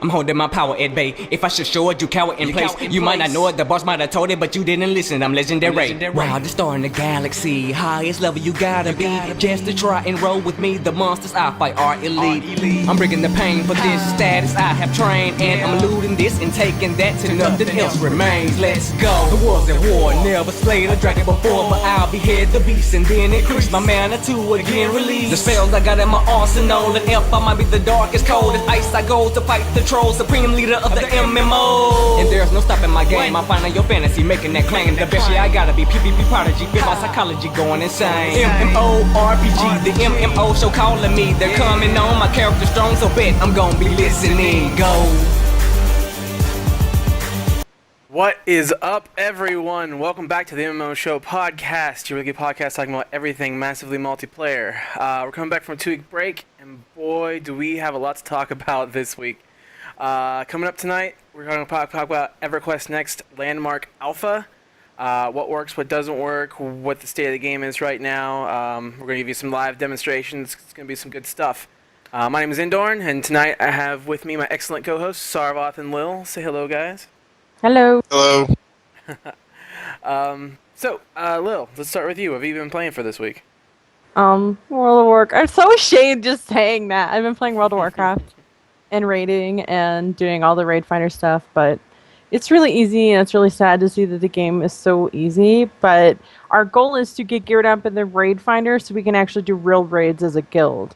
I'm holding my power at bay. If I should show it, you cower in place. You might not know it, the boss might have told it, but you didn't listen. I'm legendary. Wow, the star in the galaxy. Highest level you gotta be. Just to try and roll with me. The monsters I fight are elite. I'm bringing the pain for this status I have trained. And I'm looting this and taking that till nothing else remains. Let's go. The war's at war. Never slayed a dragon before, but I'll behead the beast and then increase my mana to again release the spells I got in my arsenal. And if I might be the darkest, coldest ice, I go to fight the troll, supreme leader of the MMO. And there's no stopping my game. I'm finding your fantasy, making that claim. The best, yeah, I gotta be PvP prodigy. Feel my psychology going insane. MMO RPG, the MMO show calling me. They're coming on, my character strong, so bet I'm gonna be listening. Go. What is up, everyone? Welcome back to the MMO Show podcast, your weekly podcast talking about everything massively multiplayer. We're coming back from a 2-week break, and boy, do we have a lot to talk about this week. Coming up tonight, we're going to talk about EverQuest Next Landmark Alpha, what works, what doesn't work, what the state of the game is right now. We're going to give you some live demonstrations. It's going to be some good stuff. My name is Indorn, and tonight I have with me my excellent co-hosts, Sarvath and Lil. Say hello, guys. Hello. Hello. Lil, let's start with you. What have you been playing for this week? World of Warcraft. I'm so ashamed just saying that. I've been playing World of Warcraft and raiding and doing all the raid finder stuff, but it's really easy and it's really sad to see that the game is so easy, but our goal is to get geared up in the raid finder so we can actually do real raids as a guild.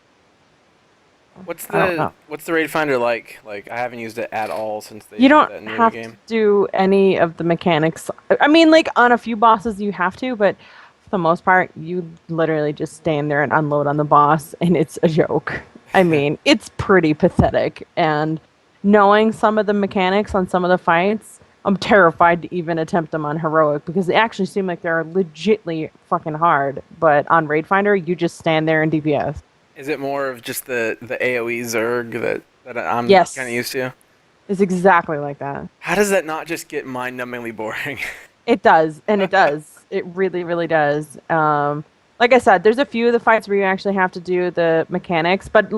What's the raid finder like? Like, I haven't used it at all since they You don't that new have game. to do any of the mechanics. I mean, like, on a few bosses you have to, but for the most part, you literally just stand there and unload on the boss, and it's a joke. I mean, it's pretty pathetic, and knowing some of the mechanics on some of the fights, I'm terrified to even attempt them on Heroic, because they actually seem like they're legitly fucking hard, but on Raid Finder, you just stand there and DPS. Is it more of just the AoE Zerg that I'm Yes. kind of used to? It's exactly like that. How does that not just get mind-numbingly boring? It does, and it does. It really, really does. Like I said, there's a few of the fights where you actually have to do the mechanics, but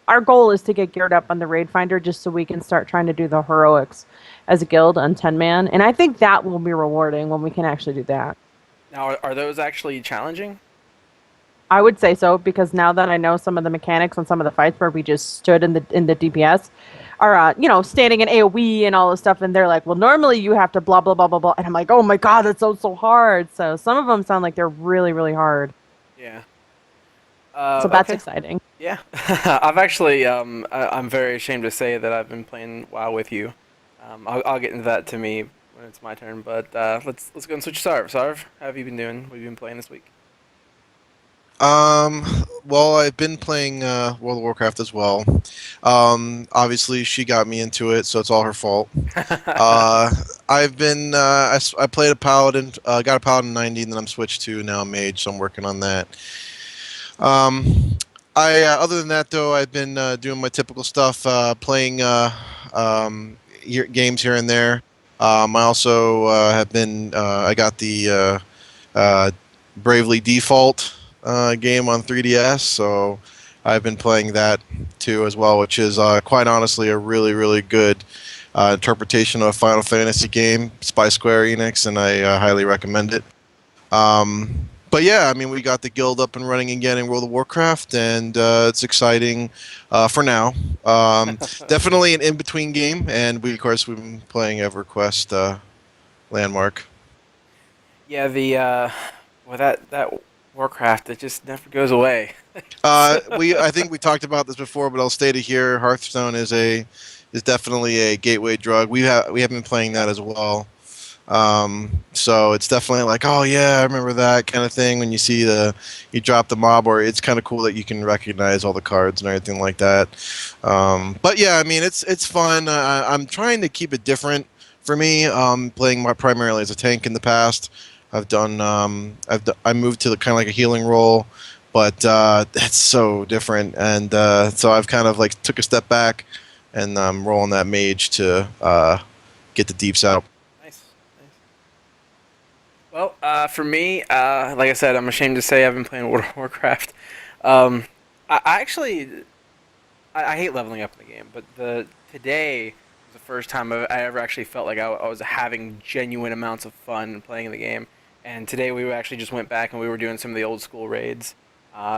our goal is to get geared up on the Raid Finder just so we can start trying to do the heroics as a guild on 10-man, and I think that will be rewarding when we can actually do that. Now, are those actually challenging? I would say so, because now that I know some of the mechanics on some of the fights where we just stood in the DPS, or standing in AoE and all this stuff, and they're like, well, normally you have to blah blah blah blah blah, and I'm like, oh my god, that's so hard. So some of them sound like they're really really hard. Yeah. So that's okay. exciting. Yeah. I've actually I'm very ashamed to say that I've been playing WoW with you. I'll get into that to me when it's my turn, but let's go and switch to Sarv. Sarv, how have you been doing? What have you been playing this week? Well, I've been playing World of Warcraft as well. Obviously, she got me into it, so it's all her fault. I've been I played a paladin, got a paladin 90, and then I'm switched to now mage, so I'm working on that. Other than that though, I've been doing my typical stuff, playing games here and there. I also have been I got the Bravely Default game on 3DS, so I've been playing that too as well, which is quite honestly a really really good interpretation of a Final Fantasy game. It's by Square Enix, and I highly recommend it. But yeah, I mean, we got the guild up and running again in World of Warcraft, and it's exciting for now. Definitely an in-between game, and we've been playing EverQuest Landmark. Yeah, that Warcraft, it just never goes away. I think we talked about this before, but I'll state it here: Hearthstone is definitely a gateway drug. We have been playing that as well. So it's definitely like, oh yeah, I remember that kind of thing when you see you drop the mob, or it's kind of cool that you can recognize all the cards and everything like that. But yeah, I mean, it's fun. I'm trying to keep it different for me. Playing primarily as a tank in the past. I moved to kind of like a healing role, but that's so different, and so I've kind of like took a step back and rolling that mage to get the deeps out. Well, for me, like I said, I'm ashamed to say I've been playing World of Warcraft. I hate leveling up in the game, but today was the first time I ever actually felt like I was having genuine amounts of fun playing the game. And today we actually just went back and we were doing some of the old school raids.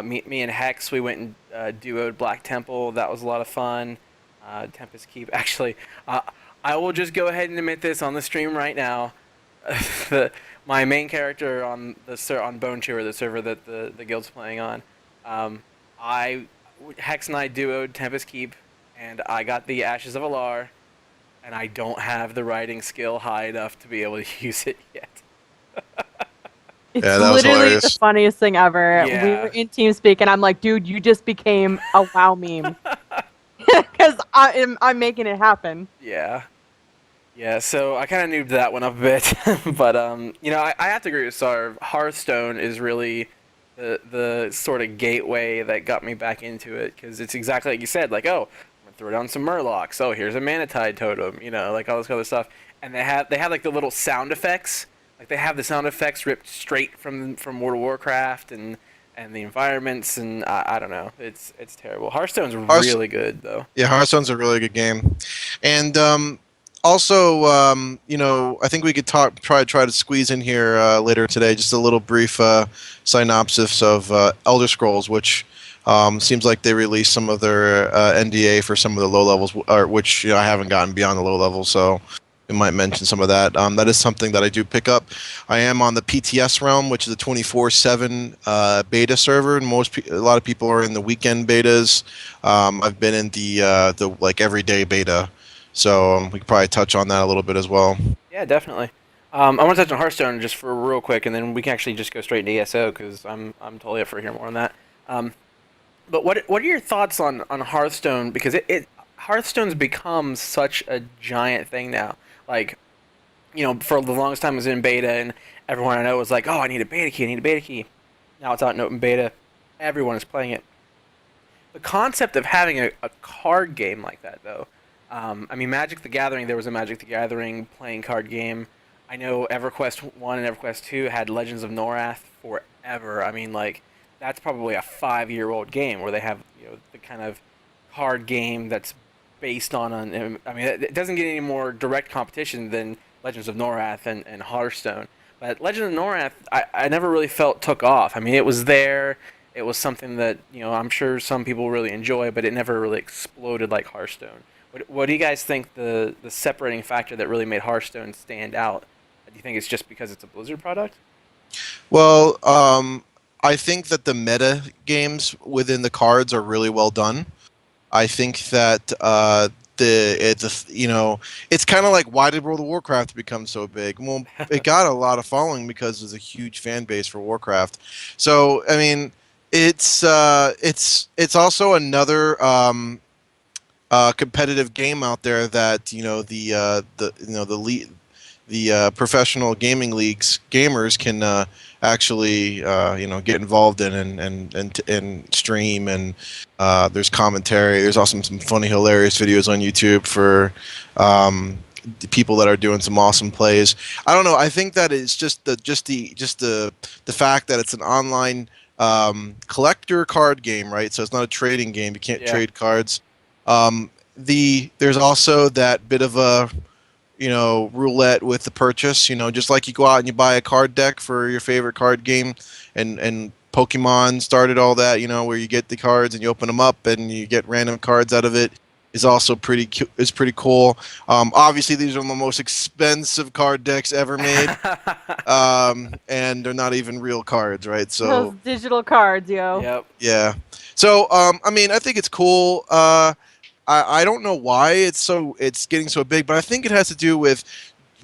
Me and Hex, we went and duoed Black Temple. That was a lot of fun. Tempest Keep. Actually, I will just go ahead and admit this on the stream right now. My main character on on Bone Chewer, the server that the guild's playing on, I Hex and I duoed Tempest Keep, and I got the Ashes of Alar, and I don't have the riding skill high enough to be able to use it yet. It's Yeah, that was literally the hilarious. funniest thing ever. We Yeah. were in TeamSpeak, and I'm like, dude, you just became a WoW meme. Because I'm making it happen. Yeah. Yeah, so I kind of noobed that one up a bit, but you know, I have to agree with Sarv. Hearthstone is really the sort of gateway that got me back into it, because it's exactly like you said, like, oh, I'm gonna throw down some Murlocs. Oh, here's a Manatide totem, you know, like all this other stuff, and they have like the little sound effects, like they have the sound effects ripped straight from World of Warcraft and the environments, and I don't know, it's terrible. Hearthstone's really good though. Yeah, Hearthstone's a really good game, and also, you know, I think we could try to squeeze in here later today just a little brief synopsis of Elder Scrolls, which seems like they released some of their NDA for some of the low levels, which I haven't gotten beyond the low level, so we might mention some of that. That is something that I do pick up. I am on the PTS realm, which is a 24/7 beta server, and a lot of people are in the weekend betas. I've been in the like everyday beta. So we could probably touch on that a little bit as well. Yeah, definitely. I want to touch on Hearthstone just for real quick, and then we can actually just go straight into ESO because I'm totally up for hearing more on that. But what are your thoughts on Hearthstone? Because Hearthstone's become such a giant thing now. Like, you know, for the longest time it was in beta, and everyone I know was like, oh, I need a beta key, I need a beta key. Now it's out in open beta. Everyone is playing it. The concept of having a card game like that, though. I mean, Magic the Gathering, there was a Magic the Gathering playing card game. I know EverQuest 1 and EverQuest 2 had Legends of Norath forever. I mean, like, that's probably a 5-year-old game where they have, you know, the kind of card game that's based on I mean, it doesn't get any more direct competition than Legends of Norath and Hearthstone. But Legends of Norath, I never really felt took off. I mean, it was there. It was something that, you know, I'm sure some people really enjoy, but it never really exploded like Hearthstone. What do you guys think the separating factor that really made Hearthstone stand out? Do you think it's just because it's a Blizzard product? Well, I think that the meta games within the cards are really well done. I think that you know, it's kind of like, why did World of Warcraft become so big? Well, it got a lot of following because there's a huge fan base for Warcraft. So I mean, it's also another competitive game out there that, you know, the professional gaming leagues gamers can actually you know, get involved in and stream, and there's commentary. There's also some funny, hilarious videos on YouTube for the people that are doing some awesome plays. I don't know. I think that it's just the fact that it's an online collector card game, right? So it's not a trading game. You can't trade cards. There's also that bit of a, you know, roulette with the purchase. You know, just like you go out and you buy a card deck for your favorite card game, and Pokemon started all that. You know, where you get the cards and you open them up and you get random cards out of it. Is also pretty cool. Obviously, these are the most expensive card decks ever made, and they're not even real cards, right? So Those digital cards, yo. Yep. yeah. So I mean, I think it's cool. I don't know why it's getting so big, but I think it has to do with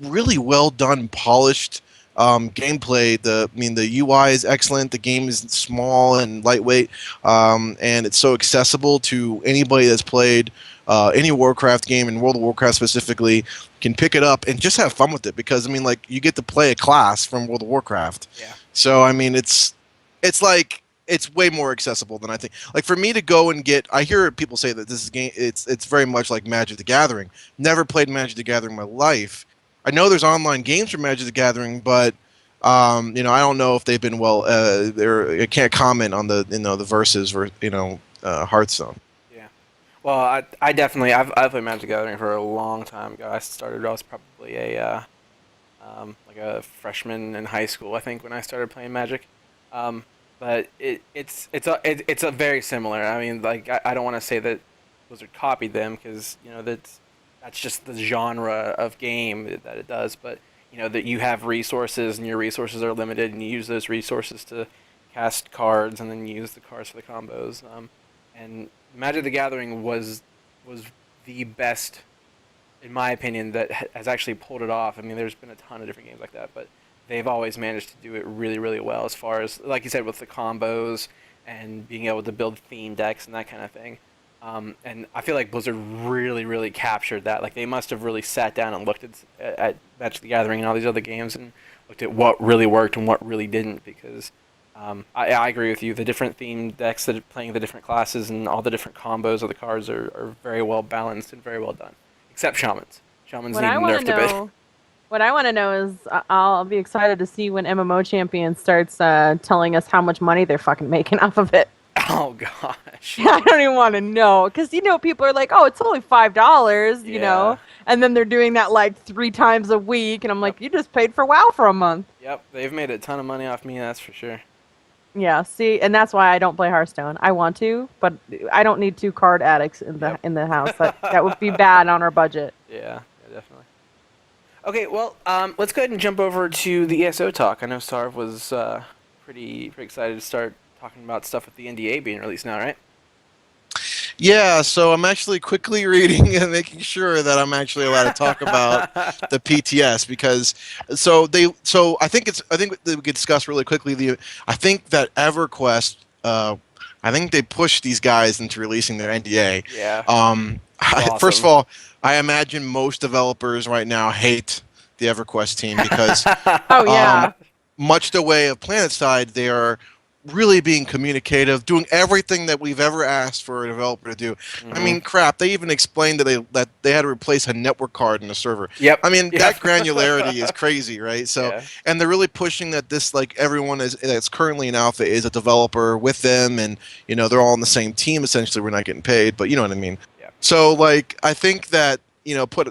really well done, polished gameplay. The UI is excellent. The game is small and lightweight, and it's so accessible to anybody that's played any Warcraft game, and World of Warcraft specifically, can pick it up and just have fun with it. Because I mean, like, you get to play a class from World of Warcraft. Yeah. So I mean, it's like, it's way more accessible than I think. Like, for me to go and get, I hear people say that this is game. It's very much like Magic the Gathering. Never played Magic the Gathering in my life. I know there's online games for Magic the Gathering, but you know, I don't know if they've been well. I can't comment on the, you know, the versus, or, you know, Hearthstone. Yeah. Well, I definitely I've played Magic the Gathering for a long time ago. I was probably a like a freshman in high school, I think, when I started playing Magic. Um, but it's a very similar. I mean, like I don't want to say that Blizzard copied them because that's just the genre of game that it does. But that you have resources and your resources are limited, and you use those resources to cast cards, and then you use the cards for the combos. And Magic the Gathering was the best, in my opinion, that has actually pulled it off. I mean, there's been a ton of different games like that, but they've always managed to do it really, really well as far as, like you said, with the combos and being able to build theme decks and that kind of thing. And I feel like Blizzard really, really captured that. Like, they must have really sat down and looked at Magic the Gathering and all these other games and looked at what really worked and what really didn't, because I agree with you. The different theme decks that are playing the different classes and all the different combos of the cards are very well balanced and very well done. Except shamans. Shamans What need I want nerfed to a bit. know, what I want to know is, I'll be excited to see when MMO Champion starts telling us how much money they're fucking making off of it. Oh gosh. I don't even want to know, because people are like, "Oh, it's only $5," Yeah. and then they're doing that like 3 times a week, and I'm like, "You just paid for WoW for a month." Yep, they've made a ton of money off me, that's for sure. Yeah, see, and that's why I don't play Hearthstone. I want to, but I don't need 2 card addicts Yep. in the house. That would be bad on our budget. Yeah, definitely. Okay, well, let's go ahead and jump over to the ESO talk. I know Sarv was pretty excited to start talking about stuff with the NDA being released now, right? Yeah, so I'm actually quickly reading and making sure that I'm actually allowed to talk about the PTS, because I think we could discuss really quickly I think that EverQuest, I think they pushed these guys into releasing their NDA. Yeah. First Awesome. of all, I imagine most developers right now hate the EverQuest team because Oh yeah, much the way of PlanetSide, they are really being communicative, doing everything that we've ever asked for a developer to do. Mm-hmm. I mean, crap, they even explained that they had to replace a network card in the server. Yep. I mean, Yep. that granularity is crazy, right? So, Yeah. and they're really pushing that this, like, everyone that's currently in alpha is a developer with them, and they're all on the same team. Essentially, we're not getting paid, but you know what I mean. Yeah. So, like, I think that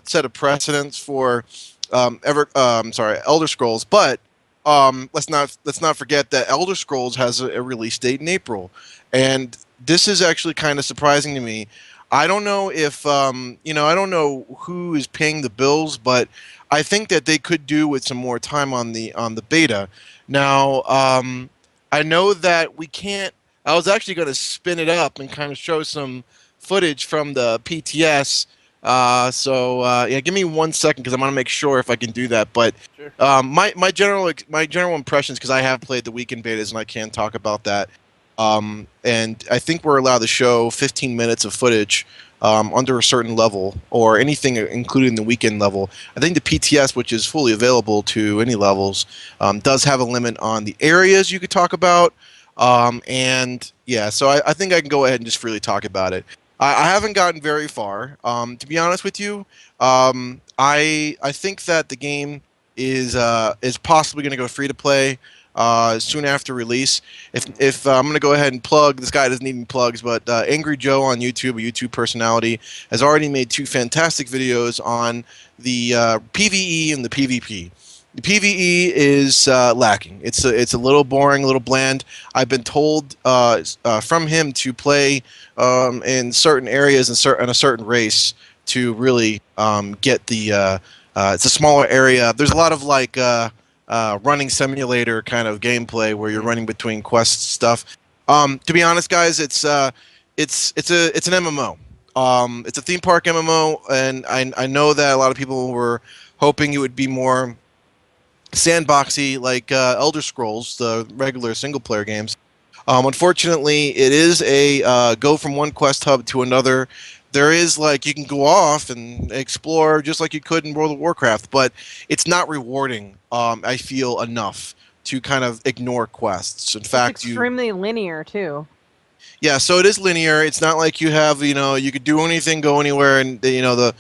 set a precedence for Elder Scrolls, but let's not forget that Elder Scrolls has a release date in April, and this is actually kind of surprising to me. I don't know if I don't know who is paying the bills, but I think that they could do with some more time on the beta. Now, I know that we can't. I was actually going to spin it up and kind of show some footage from the PTS. Yeah, give me 1 second because I want to make sure if I can do that. But Sure. my general impressions, because I have played the weekend betas and I can talk about that. And I think we're allowed to show 15 minutes of footage under a certain level, or anything including the weekend level. I think the PTS, which is fully available to any levels, does have a limit on the areas you could talk about. And yeah, so I think I can go ahead and just freely talk about it. I haven't gotten very far, to be honest with you. I think that the game is possibly going to go free to play soon after release. If I'm going to go ahead and plug, this guy doesn't need any plugs, but Angry Joe on YouTube, a YouTube personality, has already made 2 fantastic videos on the PvE and the PvP. The PvE is lacking. It's a little boring, a little bland. I've been told from him to play in certain areas in a certain race to really get the. It's a smaller area. There's a lot of like running simulator kind of gameplay where you're running between quests stuff. To be honest, guys, it's an MMO. It's a theme park MMO, and I know that a lot of people were hoping it would be more sandboxy like Elder Scrolls, the regular single-player games. Unfortunately, it is a go from one quest hub to another. There is, like, you can go off and explore just like you could in World of Warcraft, but it's not rewarding, I feel, enough to kind of ignore quests. In fact, it's extremely linear too. Yeah, so it is linear. It's not like you have, you could do anything, go anywhere, and the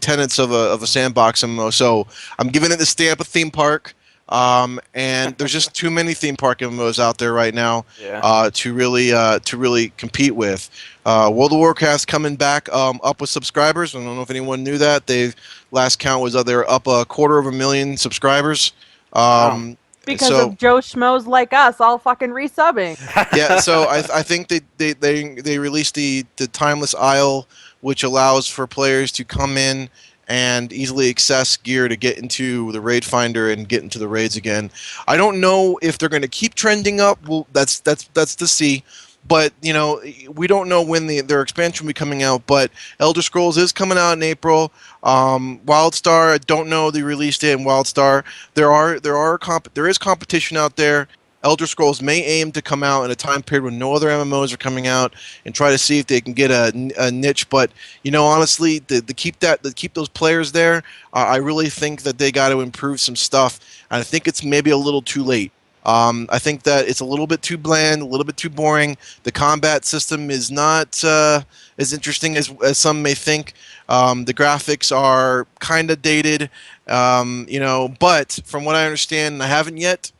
tenets of a sandbox MMO. So I'm giving it the stamp of theme park. And there's just too many theme park MMOs out there right now Yeah. to really compete with. World of Warcraft's coming back up with subscribers. I don't know if anyone knew that. They've last count was they're up 250,000 subscribers. Wow. Because So of Joe Schmoes like us all fucking resubbing. yeah, so I think they released the Timeless Isle, which allows for players to come in and easily access gear to get into the raid finder and get into the raids again. I don't know if they're going to keep trending up. Well, that's to see. But you know, we don't know when their expansion will be coming out. But Elder Scrolls is coming out in April. WildStar, I don't know the release date in WildStar. There is competition out there. Elder Scrolls may aim to come out in a time period when no other MMOs are coming out and try to see if they can get a niche. But you know, honestly, to keep those players there, I really think that they got to improve some stuff. And I think it's maybe a little too late. I think that it's a little bit too bland, a little bit too boring. The combat system is not as interesting as some may think. The graphics are kind of dated, you know. But from what I understand, and I haven't yet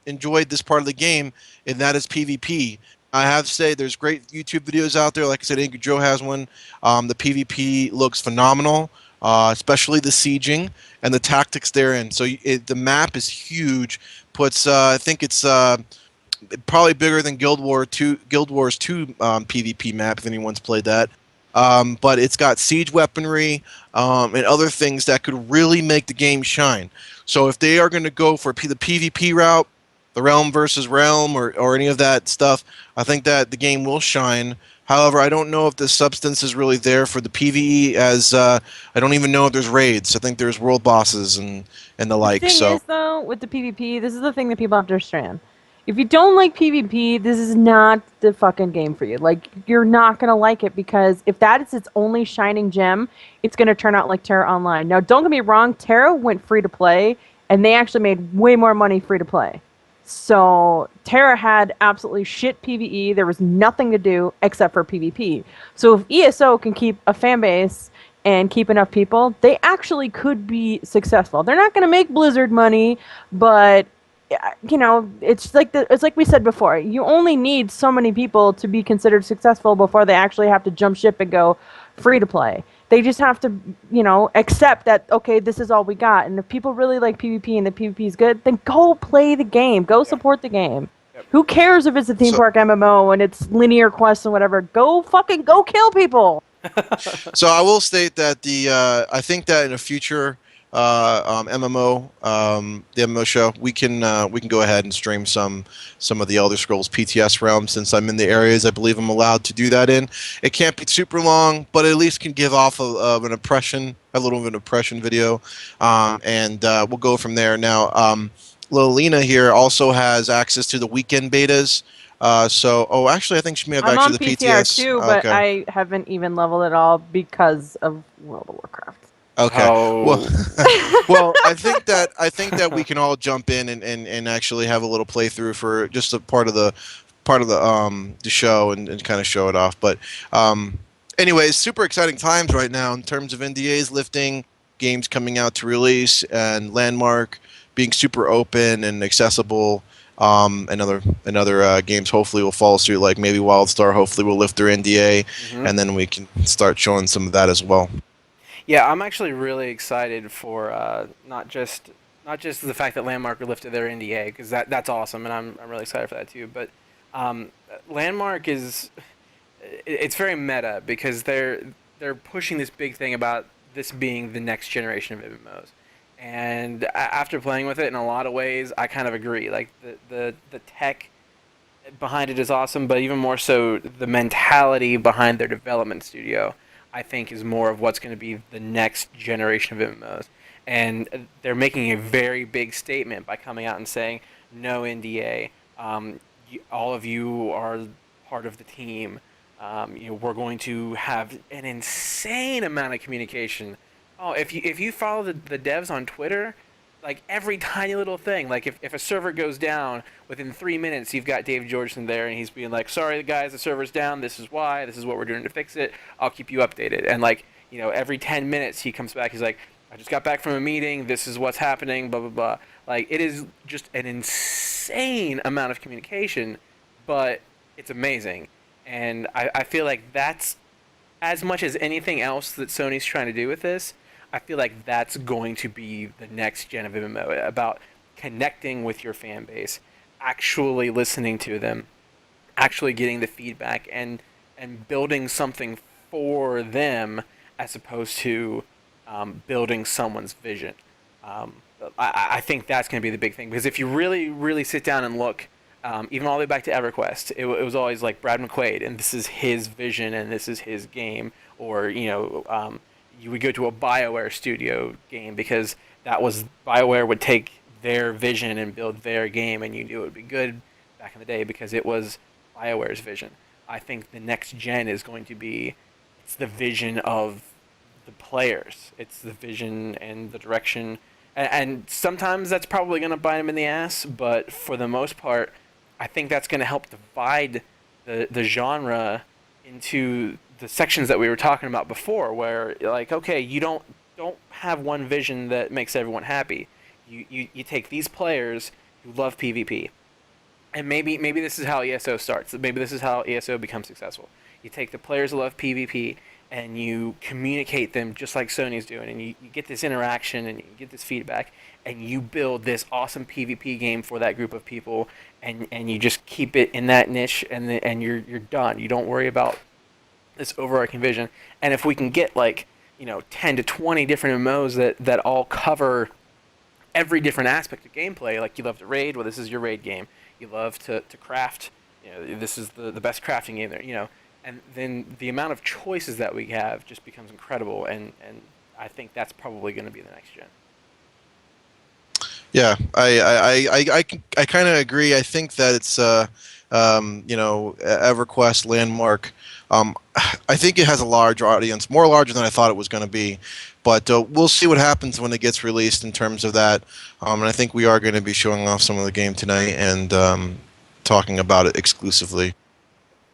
enjoyed this part of the game, and that is PvP. I have to say there's great YouTube videos out there. Like I said, Angry Joe has one. The PvP looks phenomenal, especially the sieging and the tactics therein. So the map is huge. Puts I think it's probably bigger than Guild Wars 2 PvP map if anyone's played that. But it's got siege weaponry and other things that could really make the game shine. So if they are going to go for the PvP route, the realm versus realm, or any of that stuff, I think that the game will shine. However, I don't know if the substance is really there for the PvE, as I don't even know if there's raids. I think there's world bosses and the like. The thing So is, though, with the PvP, this is the thing that people have to understand. If you don't like PvP, this is not the fucking game for you. Like, you're not going to like it, because if that is its only shining gem, it's going to turn out like Terra Online. Now, don't get me wrong, Terra went free to play, and they actually made way more money free to play. So Terra had absolutely shit PvE. There was nothing to do except for PvP. So if ESO can keep a fan base and keep enough people, they actually could be successful. They're not going to make Blizzard money, but you know, it's like we said before. You only need so many people to be considered successful before they actually have to jump ship and go free to play. They just have to, you know, accept that, okay, this is all we got. And if people really like PvP and the PvP is good, then go play the game. Go support the game. Who cares if it's a theme park MMO and it's linear quests and whatever? Go kill people. So I will state that I think that in a future MMO, the MMO show, we can go ahead and stream some of the Elder Scrolls PTS realms, since I'm in the areas I believe I'm allowed to do that in. It can't be super long, but at least can give off of an impression, a little of an impression video, and we'll go from there. Now, Lilina here also has access to the weekend betas. Actually, I think she may have I'm on the PTR PTS too, but okay. I haven't even leveled at all because of World of Warcraft. Okay. Oh. Well, I think that we can all jump in and actually have a little playthrough for just a part of the show and kind of show it off. But anyways, super exciting times right now in terms of NDAs lifting, games coming out to release, and Landmark being super open and accessible. And other games hopefully will follow suit, like maybe WildStar hopefully will lift their NDA, and then we can start showing some of that as well. Yeah, I'm actually really excited for not just the fact that Landmark lifted their NDA, because that's awesome, and I'm really excited for that too. But Landmark it's very meta, because they're pushing this big thing about this being the next generation of MMOs. And after playing with it, in a lot of ways, I kind of agree. Like the tech behind it is awesome, but even more so, the mentality behind their development studio, I think, is more of what's going to be the next generation of MMOs. And they're making a very big statement by coming out and saying, no NDA, all of you are part of the team. We're going to have an insane amount of communication. Oh, if you follow the devs on Twitter, like every tiny little thing, like if a server goes down, within 3 minutes you've got Dave Georgeson there, and he's being like, sorry guys, the server's down, this is why, this is what we're doing to fix it, I'll keep you updated. And like, every 10 minutes he comes back, he's like, I just got back from a meeting, this is what's happening, blah blah blah. Like, it is just an insane amount of communication, but it's amazing. And I feel like that's, as much as anything else that Sony's trying to do with this, I feel like that's going to be the next gen of MMO, about connecting with your fan base, actually listening to them, actually getting the feedback, and building something for them, as opposed to building someone's vision. Um, I think that's going to be the big thing, because if you really, really sit down and look, even all the way back to EverQuest, it was always like Brad McQuaid, and this is his vision, and this is his game. Or, you would go to a BioWare studio game, because that was, BioWare would take their vision and build their game, and you knew it would be good back in the day because it was BioWare's vision. I think the next gen is going to be, it's the vision of the players. It's the vision and the direction. And sometimes that's probably going to bite them in the ass, but for the most part, I think that's going to help divide the genre into the sections that we were talking about before, where, like, okay, you don't have one vision that makes everyone happy. You take these players who love PvP, and maybe this is how ESO starts. Maybe this is how ESO becomes successful. You take the players who love PvP, and you communicate them just like Sony's doing, and you get this interaction, and you get this feedback, and you build this awesome PvP game for that group of people, and you just keep it in that niche, and you're done. You don't worry about this overarching vision. And if we can get, like, 10 to 20 different MMOs that all cover every different aspect of gameplay, like, you love to raid, well, this is your raid game. You love to craft, this is the best crafting game there, and then the amount of choices that we have just becomes incredible, and I think that's probably going to be the next gen. Yeah, I kind of agree. I think that it's EverQuest Landmark. I think it has a large audience, more larger than I thought it was going to be. But we'll see what happens when it gets released in terms of that. And I think we are going to be showing off some of the game tonight and talking about it exclusively.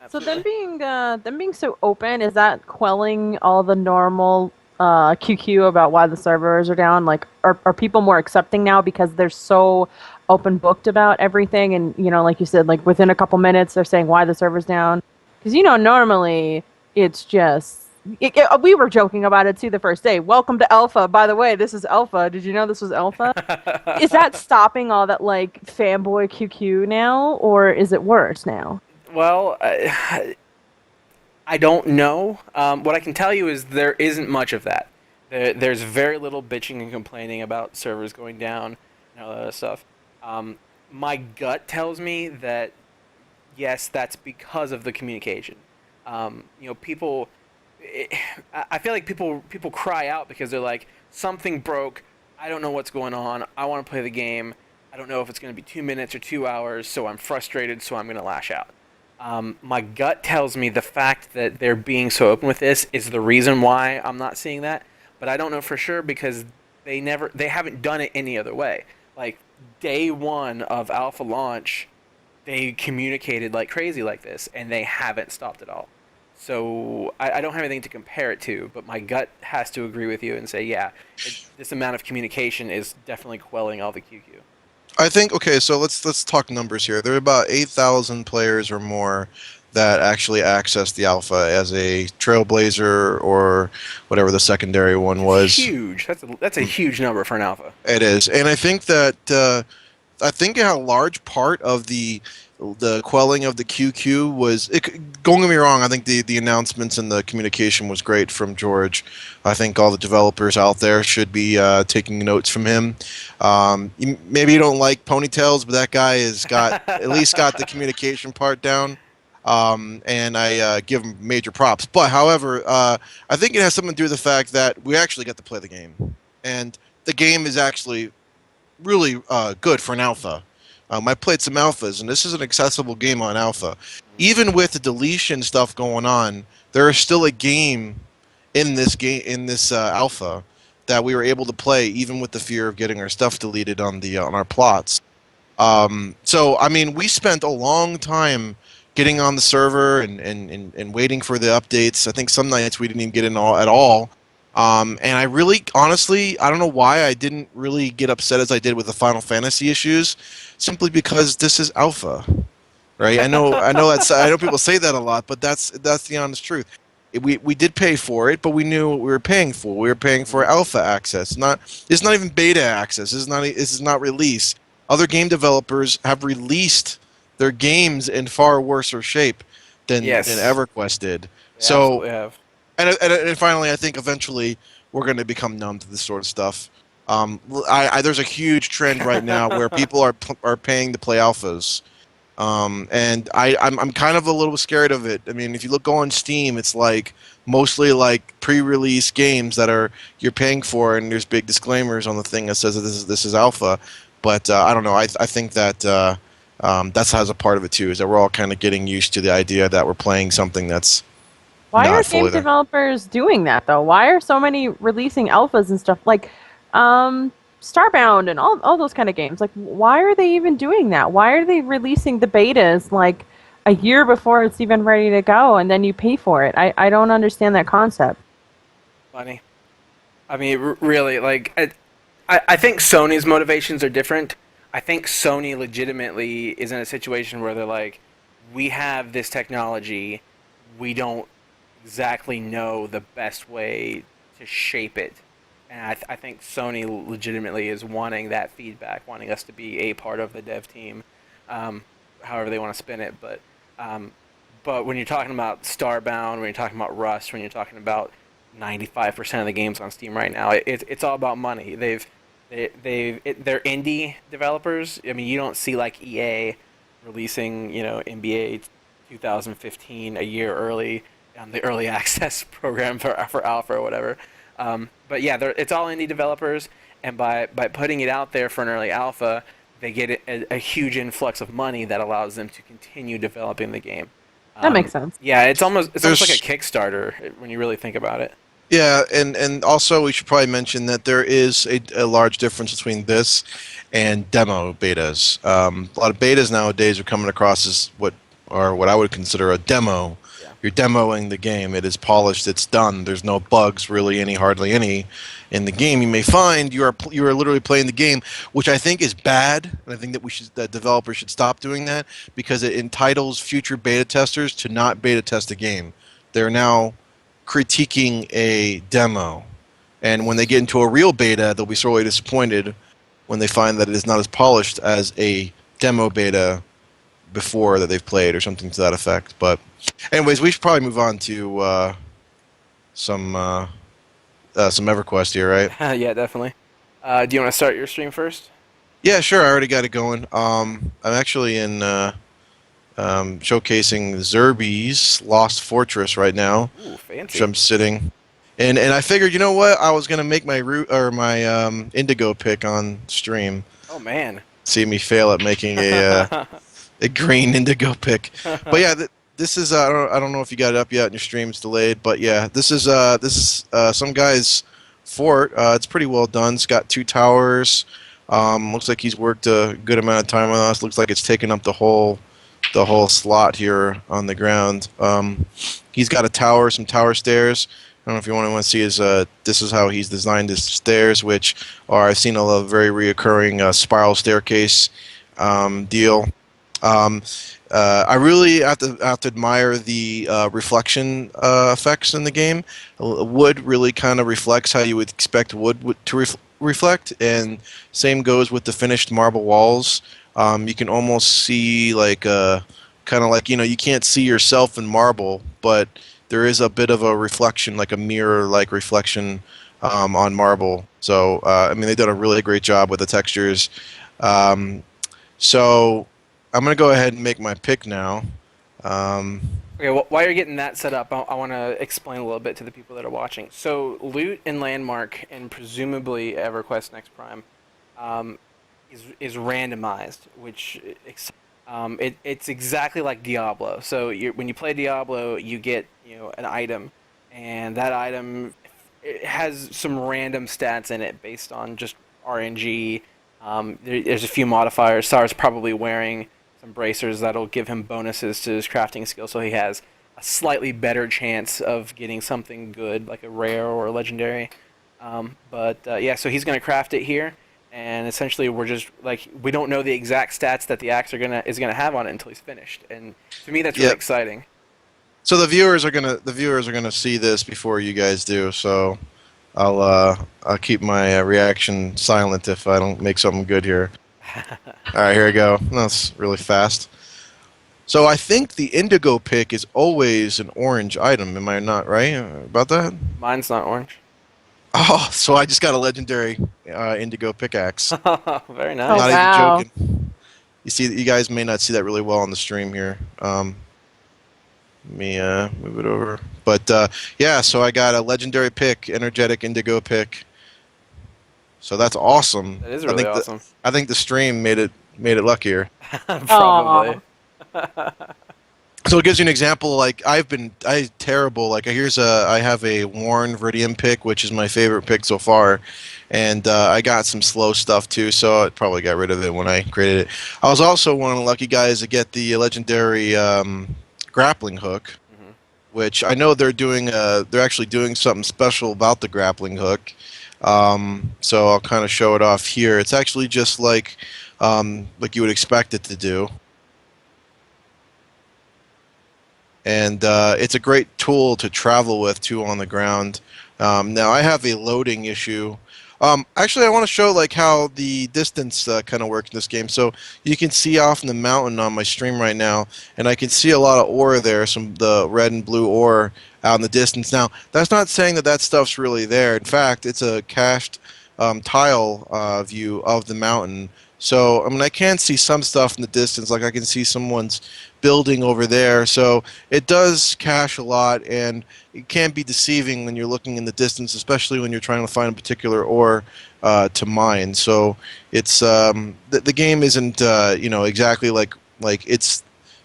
So them being so open, is that quelling all the normal QQ about why the servers are down? Like, are people more accepting now because they're so open booked about everything? And like you said, like within a couple minutes they're saying why the server's down. Because normally it's just we were joking about it too the first day. Welcome to Alpha. By the way, this is Alpha. Did you know this was Alpha? Is that stopping all that like fanboy QQ now, or is it worse now? Well, I don't know. What I can tell you is there isn't much of that. There's very little bitching and complaining about servers going down and all that other stuff. My gut tells me that, yes, that's because of the communication. People... I feel like people cry out because they're like, something broke, I don't know what's going on, I want to play the game, I don't know if it's going to be 2 minutes or 2 hours, so I'm frustrated, so I'm going to lash out. My gut tells me the fact that they're being so open with this is the reason why I'm not seeing that, but I don't know for sure because they haven't done it any other way. Like, day one of alpha launch, they communicated like crazy like this, and they haven't stopped at all. So I don't have anything to compare it to, but my gut has to agree with you and say, yeah, this amount of communication is definitely quelling all the QQ. I think, okay, so let's talk numbers here. There are about 8,000 players or more that actually accessed the alpha as a trailblazer or whatever the secondary one was. Huge. That's a huge number for an alpha. It is, and I think that I think a large part of the quelling of the QQ was, don't get me wrong, I think the announcements and the communication was great from George. I think all the developers out there should be taking notes from him. Maybe you don't like ponytails, but that guy has got at least got the communication part down. And I give him major props. But however, I think it has something to do with the fact that we actually get to play the game. And the game is actually really good for an alpha. I played some alphas, and this is an accessible game on alpha. Even with the deletion stuff going on, there is still a game in this alpha that we were able to play, even with the fear of getting our stuff deleted on our plots. So I mean, we spent a long time getting on the server and waiting for the updates. I think some nights we didn't even get in at all. And I really, honestly, I don't know why I didn't really get upset as I did with the Final Fantasy issues, simply because this is alpha, right? I know people say that a lot, but that's the honest truth. We did pay for it, but we knew what we were paying for. We were paying for alpha access. It's not even beta access. This is not release. Other game developers have released their games in far worse shape than Yes, EverQuest did. they So absolutely have. and finally, I think eventually we're going to become numb to this sort of stuff. There's a huge trend right now where people are paying to play alphas, and I'm kind of a little scared of it. I mean, if you go on Steam, it's like mostly like pre-release games that you're paying for, and there's big disclaimers on the thing that says that this is alpha. But I don't know. I think that that's has a part of it too. Is that we're all kind of getting used to the idea that we're playing something that's Why are not game fully there. developers doing that though? Why are so many releasing alphas and stuff like Starbound and all those kind of games? Like why are they even doing that? Why are they releasing the betas like a year before it's even ready to go and then you pay for it? I don't understand that concept. Funny. I mean, really, like, I think Sony's motivations are different. I think Sony legitimately is in a situation where they're like, we have this technology, we don't exactly know the best way to shape it. And I think Sony legitimately is wanting that feedback, wanting us to be a part of the dev team, however they want to spin it. But when you're talking about Starbound, when you're talking about Rust, when you're talking about 95% of the games on Steam right now, it's all about money. They're indie developers. I mean, you don't see like EA releasing, NBA 2015 a year early on the early access program for alpha or whatever. But yeah, it's all indie developers, and by putting it out there for an early alpha, they get a huge influx of money that allows them to continue developing the game. That makes sense. Yeah, it's almost like a There's Kickstarter when you really think about it. Yeah, and also we should probably mention that there is a large difference between this and demo betas. A lot of betas nowadays are coming across as what I would consider a demo. Yeah. You're demoing the game. It is polished. It's done. There's no bugs really hardly any in the game. You may find you are literally playing the game, which I think is bad, and I think that developers should stop doing that because it entitles future beta testers to not beta test a game. They're now critiquing a demo, and when they get into a real beta, they'll be sorely disappointed when they find that it is not as polished as a demo beta before that they've played or something to that effect. But anyways, we should probably move on to some EverQuest here, right? Yeah, definitely. Do you want to start your stream first? Yeah, sure. I already got it going. I'm actually in showcasing Zerby's Lost Fortress right now, Ooh, which fancy. I'm sitting. And I figured, you know what? I was gonna make my Indigo pick on stream. Oh man. See me fail at making a green Indigo pick. But yeah, this is I don't know if you got it up yet and your stream's delayed, but yeah, this is some guy's fort. It's pretty well done. It's got 2 towers. Looks like he's worked a good amount of time on us. Looks like it's taken up the whole slot here on the ground. He's got a tower, some tower stairs. I don't know if you want to see his. This is how he's designed his stairs, which are I've seen a very reoccurring spiral staircase deal. I really have to admire the reflection effects in the game. Wood really kind of reflects how you would expect wood to reflect, and same goes with the finished marble walls. You can almost see like kind of like you can't see yourself in marble, but there is a bit of a reflection, like a mirror-like reflection on marble. So I mean, they've done a really great job with the textures. So I'm gonna go ahead and make my pick now. Okay, well, while you're getting that set up, I want to explain a little bit to the people that are watching. So, Loot and Landmark, and presumably EverQuest Next Prime, is randomized, which it's exactly like Diablo. So, when you play Diablo, you get an item, and that item it has some random stats in it based on just RNG. There's a few modifiers. Sar's probably wearing some bracers that'll give him bonuses to his crafting skill, so he has a slightly better chance of getting something good, like a rare or a legendary. Yeah, so he's gonna craft it here, and essentially we're just like we don't know the exact stats that the axe is gonna have on it until he's finished, and to me that's really Yep. exciting. So the viewers are gonna see this before you guys do. So I'll keep my reaction silent if I don't make something good here. All right, here we go. That's really fast. So I think the indigo pick is always an orange item. Am I not right about that? Mine's not orange. Oh, so I just got a legendary indigo pickaxe. Very Oh, nice. Not wow. even joking. You see, you guys may not see that really well on the stream here. Let me move it over. But yeah, so I got a legendary pick, energetic indigo pick. So that's awesome. That is really awesome. I think the stream made it luckier. Probably. So it gives you an example. Like I terrible. Like I have a Warren Viridian pick, which is my favorite pick so far, and I got some slow stuff too. So I probably got rid of it when I created it. I was also one of the lucky guys to get the legendary grappling hook, which I know they're doing. They're actually doing something special about the grappling hook. So I'll kind of show it off here. It's actually just like you would expect it to do. And it's a great tool to travel with too on the ground. Now I have a loading issue. Actually, I want to show like how the distance kind of works in this game. So you can see off in the mountain on my stream right now, and I can see a lot of ore there, the red and blue ore out in the distance. Now that's not saying that stuff's really there. In fact, it's a cached tile view of the mountain. So I mean, I can see some stuff in the distance, like I can see someone's building over there. So it does cache a lot, and it can be deceiving when you're looking in the distance, especially when you're trying to find a particular ore to mine. So it's the game isn't exactly like it's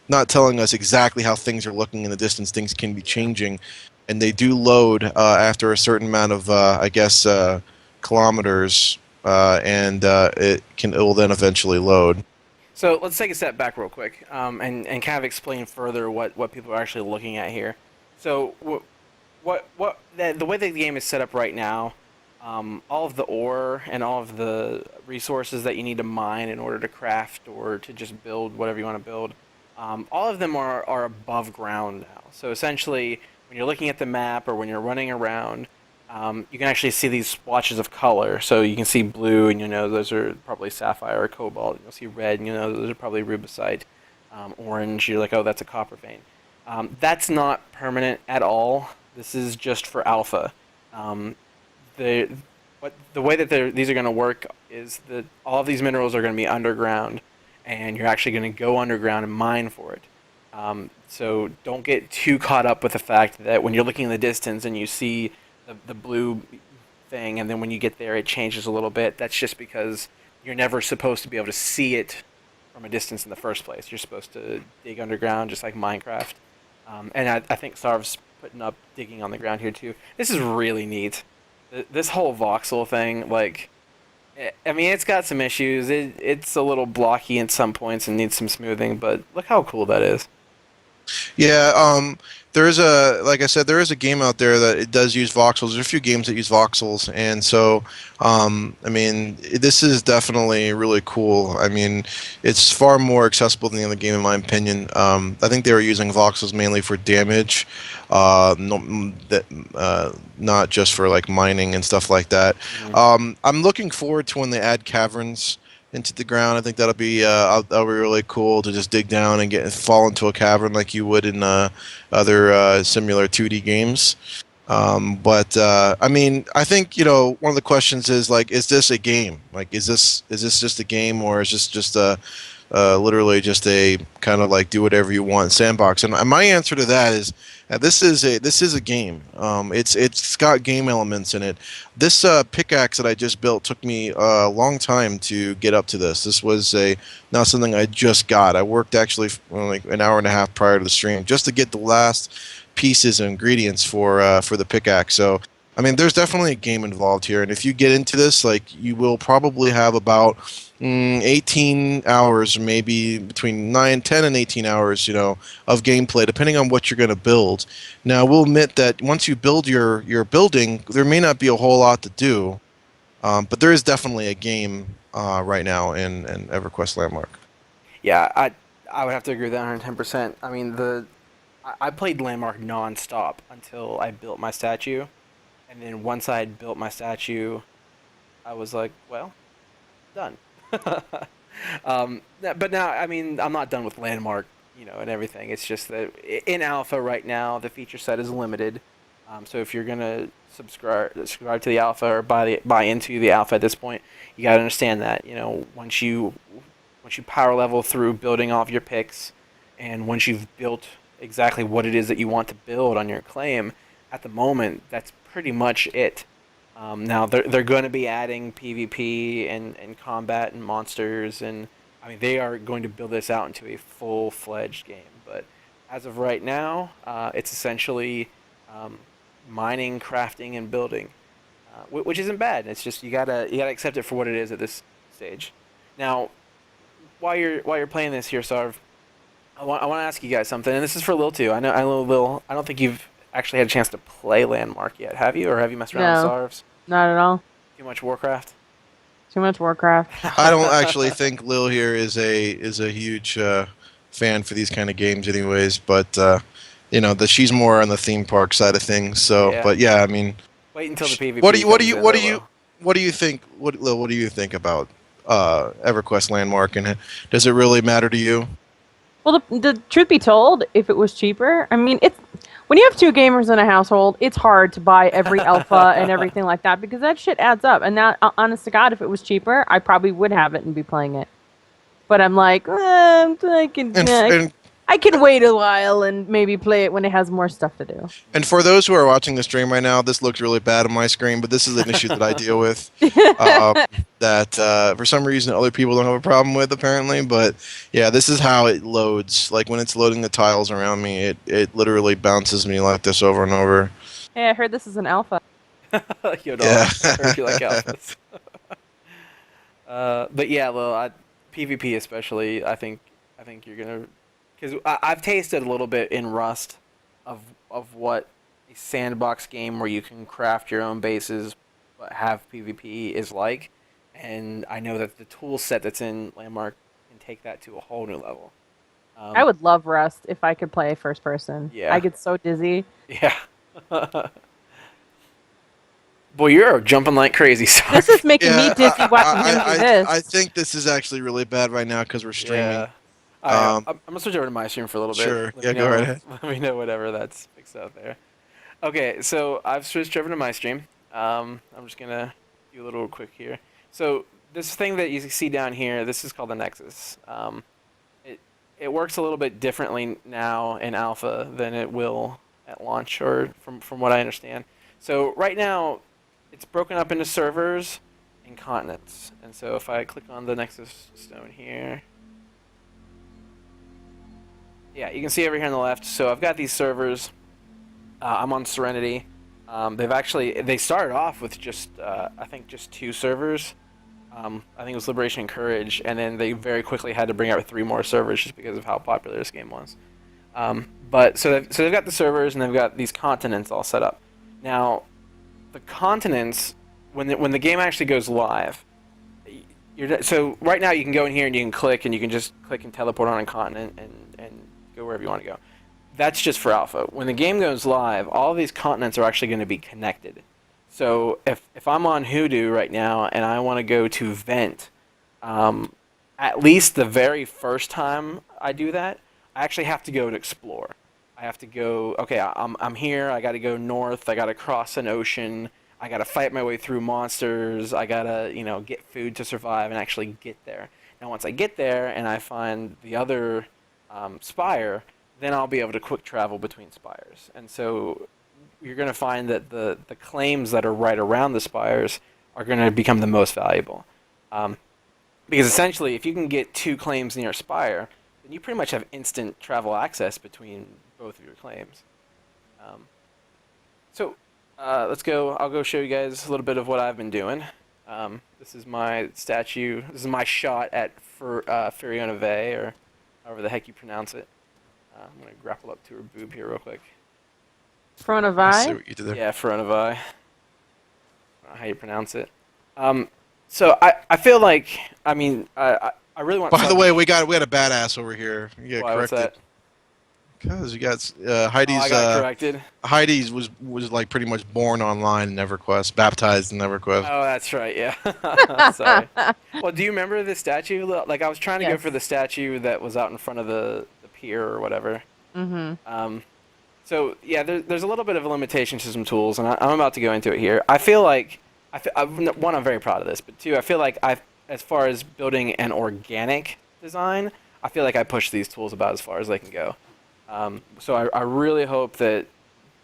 not telling us exactly how things are looking in the distance. Things can be changing, and they do load after a certain amount of kilometers. And it will then eventually load. So let's take a step back real quick, and kind of explain further what people are actually looking at here. So the way that the game is set up right now, all of the ore and all of the resources that you need to mine in order to craft or to just build whatever you want to build, all of them are above ground now. So essentially, when you're looking at the map or when you're running around, you can actually see these splotches of color. So you can see blue, and you know those are probably sapphire or cobalt. You'll see red, and you know those are probably rubicite. Orange, you're like, oh, that's a copper vein. That's not permanent at all. This is just for alpha. The way that these are going to work is that all of these minerals are going to be underground, and you're actually going to go underground and mine for it. So don't get too caught up with the fact that when you're looking in the distance and you see the blue thing, and then when you get there it changes a little bit. That's just because you're never supposed to be able to see it from a distance in the first place. You're supposed to dig underground just like Minecraft. And I think Sarv's putting up digging on the ground here too. This is really neat. This whole voxel thing, like, I mean, it's got some issues. It's a little blocky at some points and needs some smoothing, but look how cool that is. Yeah, like I said, there is a game out there that it does use voxels. There's a few games that use voxels, and so, I mean, this is definitely really cool. I mean, it's far more accessible than the other game, in my opinion. I think they were using voxels mainly for damage, not just for like mining and stuff like that. Mm-hmm. I'm looking forward to when they add caverns into the ground. I think that'll be really cool to just dig down and fall into a cavern like you would in other similar 2D games. I mean, I think one of the questions is like, is this a game? Like, is this just a game, or is this just literally just a kind of like do whatever you want sandbox? And my answer to that is this is a game. It's got game elements in it. This pickaxe that I just built took me a long time to get up to this. This was not something I just got. I worked actually like an hour and a half prior to the stream just to get the last pieces and ingredients for the pickaxe. So I mean, there's definitely a game involved here, and if you get into this, like, you will probably have about 18 hours, maybe between 10 and 18 hours, of gameplay, depending on what you're going to build. Now, we'll admit that once you build your building, there may not be a whole lot to do, but there is definitely a game right now in EverQuest Landmark. Yeah, I would have to agree with that 110%. I mean, I played Landmark nonstop until I built my statue, and then once I had built my statue, I was like, well, done. But now, I mean, I'm not done with Landmark, and everything. It's just that in alpha right now, the feature set is limited. So if you're gonna subscribe to the alpha or buy into the alpha at this point, you gotta understand that once you power level through building off your picks, and once you've built exactly what it is that you want to build on your claim, at the moment, that's pretty much it. Now they're going to be adding PvP and combat and monsters, and I mean they are going to build this out into a full-fledged game. But as of right now, it's essentially mining, crafting, and building, which isn't bad. It's just you gotta accept it for what it is at this stage. Now, while you're playing this here, Sarv, I want to ask you guys something, and this is for Lil too. I know Lil. I don't think you've actually had a chance to play Landmark yet, have you? Or have you messed around with Sarvs? Not at all. Too much Warcraft? Too much Warcraft. I don't actually think Lil here is a huge fan for these kind of games, anyways. But she's more on the theme park side of things. So, Yeah. But yeah, I mean, Wait until the PvP. what do you think? Lil, what do you think about EverQuest Landmark, and does it really matter to you? Well, the truth be told, if it was cheaper, I mean, it's when you have two gamers in a household, it's hard to buy every alpha and everything like that because that shit adds up. And now, honest to God, if it was cheaper, I probably would have it and be playing it. But I'm like, I can wait a while and maybe play it when it has more stuff to do. And for those who are watching the stream right now, this looks really bad on my screen, but this is an issue that I deal with. That for some reason other people don't have a problem with, apparently. But yeah, this is how it loads. Like when it's loading the tiles around me, it literally bounces me like this over and over. Hey, I heard this is an alpha. Yo, dog, Yeah. I heard you like alphas. But yeah, well, PvP especially, I think you're gonna, because I've tasted a little bit in Rust of what a sandbox game where you can craft your own bases but have PvP is like, and I know that the tool set that's in Landmark can take that to a whole new level. I would love Rust if I could play first person. Yeah. I get so dizzy. Yeah. Boy, you're jumping like crazy. Sorry. This is making me dizzy watching him do this. I think this is actually really bad right now because we're streaming. Yeah. I'm gonna switch over to my stream for a little bit. Sure. Let Yeah, me go know- right ahead. Let me know whatever that's fixed out there. Okay, so I've switched over to my stream. I'm just gonna do a little quick here. So this thing that you see down here, this is called the Nexus. It works a little bit differently now in alpha than it will at launch, or from what I understand. So right now, it's broken up into servers and continents. And so if I click on the Nexus stone here, yeah, you can see over here on the left. So I've got these servers. I'm on Serenity. They started off with just I think just 2 servers. I think it was Liberation and Courage, and then they very quickly had to bring out 3 more servers just because of how popular this game was. But they've got the servers and they've got these continents all set up. Now, the continents, when the game actually goes live, so right now you can go in here and you can click and you can just click and teleport on a continent and go wherever you want to go. That's just for alpha. When the game goes live, all of these continents are actually going to be connected. So if I'm on Hoodoo right now and I want to go to Vent, at least the very first time I do that, I actually have to go to Explore. I have to go, okay, I'm here, I got to go north, I got to cross an ocean, I got to fight my way through monsters, I got to, get food to survive and actually get there. Now once I get there and I find the other spire, then I'll be able to quick travel between spires. And so you're going to find that the claims that are right around the spires are going to become the most valuable. Because essentially, if you can get 2 claims near a spire, then you pretty much have instant travel access between both of your claims. So let's go. I'll go show you guys a little bit of what I've been doing. This is my statue. This is my shot at Furiona Vey, or however the heck you pronounce it. I'm gonna grapple up to her boob here real quick. Front of I see eye. what you did there. Yeah, Furiona Vey. I don't know how you pronounce it. So I feel like, I mean, I really want. By the way, we had a badass over here. You got Why, what's corrected. that? Because you got Heidi's. Oh, I got corrected. Heidi's was like pretty much born online in EverQuest, baptized in EverQuest. Oh, that's right. Yeah. Sorry. Well, do you remember the statue? Like, I was trying to go Yes. for the statue that was out in front of the pier or whatever. Mm-hmm. So yeah, there's a little bit of a limitation to some tools, and I'm about to go into it here. I feel like, one, I'm very proud of this, but two, I feel like as far as building an organic design, I feel like I push these tools about as far as they can go. So I really hope that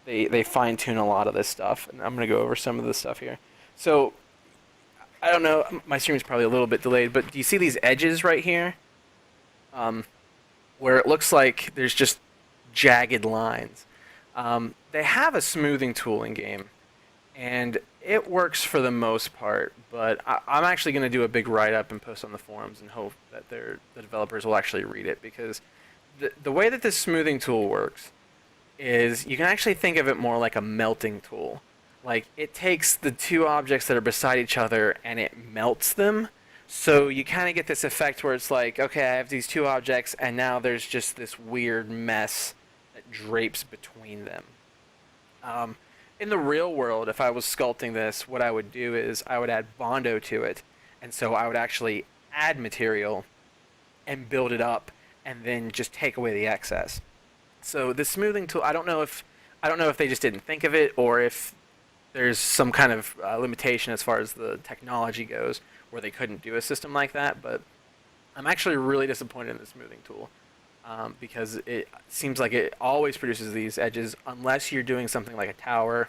they fine tune a lot of this stuff, and I'm gonna go over some of this stuff here. So I don't know, my stream is probably a little bit delayed, but do you see these edges right here? Where it looks like there's just jagged lines. They have a smoothing tool in game, and it works for the most part, but I'm actually going to do a big write-up and post on the forums and hope that the developers will actually read it, because the way that this smoothing tool works is you can actually think of it more like a melting tool. Like, it takes the two objects that are beside each other and it melts them. So you kind of get this effect where it's like, okay, I have these two objects, and now there's just this weird mess that drapes between them. In the real world, if I was sculpting this, what I would do is I would add Bondo to it, and so I would actually add material and build it up, and then just take away the excess. So the smoothing tool, I don't know if they just didn't think of it, or if there's some kind of limitation as far as the technology goes, where they couldn't do a system like that, but I'm actually really disappointed in the smoothing tool, because it seems like it always produces these edges unless you're doing something like a tower,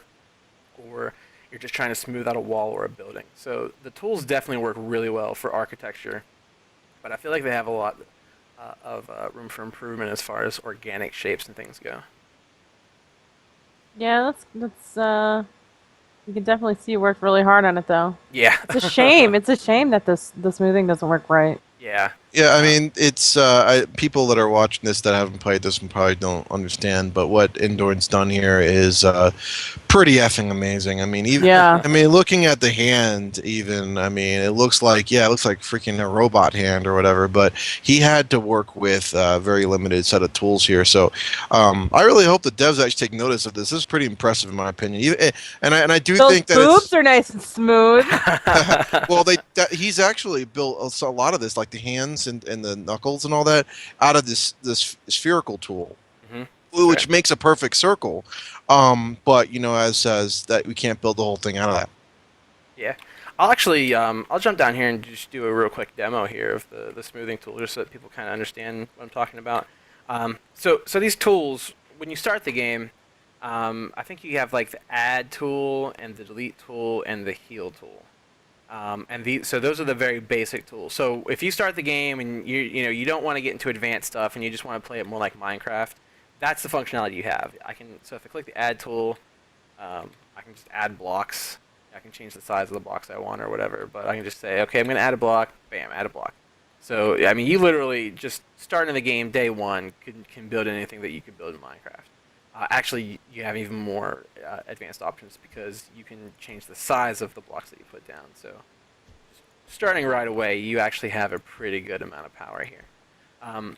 or you're just trying to smooth out a wall or a building. So the tools definitely work really well for architecture, but I feel like they have a lot of room for improvement as far as organic shapes and things go. Yeah, that's you can definitely see you worked really hard on it, though. Yeah. It's a shame. It's a shame that the smoothing doesn't work right. Yeah. Yeah, I mean, it's people that are watching this that haven't played this and probably don't understand, but what Indorn's done here is pretty effing amazing. I mean, Yeah. I mean, looking at the hand, even, I mean, it looks like freaking a robot hand or whatever. But he had to work with a very limited set of tools here. So I really hope the devs actually take notice of this. This is pretty impressive in my opinion. And I do Those think that boobs are nice and smooth. well, he's actually built a lot of this, like the hands and the knuckles and all that, out of this spherical tool, which Right. makes a perfect circle. But as says that we can't build the whole thing out of that. Yeah. I'll actually I'll jump down here and just do a real quick demo here of the smoothing tool, just so that people kind of understand what I'm talking about. So these tools, when you start the game, I think you have like the add tool and the delete tool and the heal tool. So those are the very basic tools. So if you start the game and you don't want to get into advanced stuff and you just want to play it more like Minecraft, that's the functionality you have. So if I click the add tool, I can just add blocks. I can change the size of the blocks I want or whatever, but I can just say, okay, I'm going to add a block, bam, add a block. So I mean, you literally just starting the game day one can build anything that you could build in Minecraft. Actually, you have even more advanced options, because you can change the size of the blocks that you put down. So starting right away, you actually have a pretty good amount of power here. And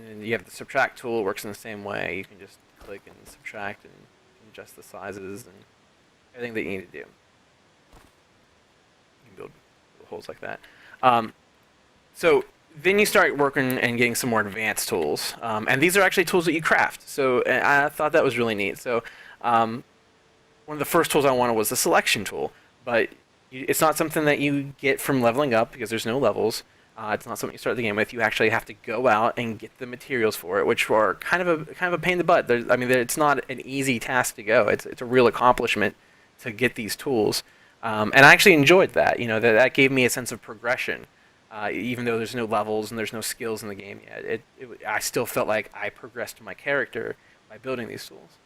then you have the subtract tool, works in the same way. You can just click and subtract and adjust the sizes and everything that you need to do. You can build holes like that. So then you start working and getting some more advanced tools. And these are actually tools that you craft. So I thought that was really neat. So one of the first tools I wanted was the selection tool. But it's not something that you get from leveling up, because there's no levels. It's not something you start the game with. You actually have to go out and get the materials for it, which are kind of a pain in the butt. It's not an easy task to go. It's a real accomplishment to get these tools. And I actually enjoyed that. That gave me a sense of progression. Even though there's no levels and there's no skills in the game yet, I still felt like I progressed my character by building these tools.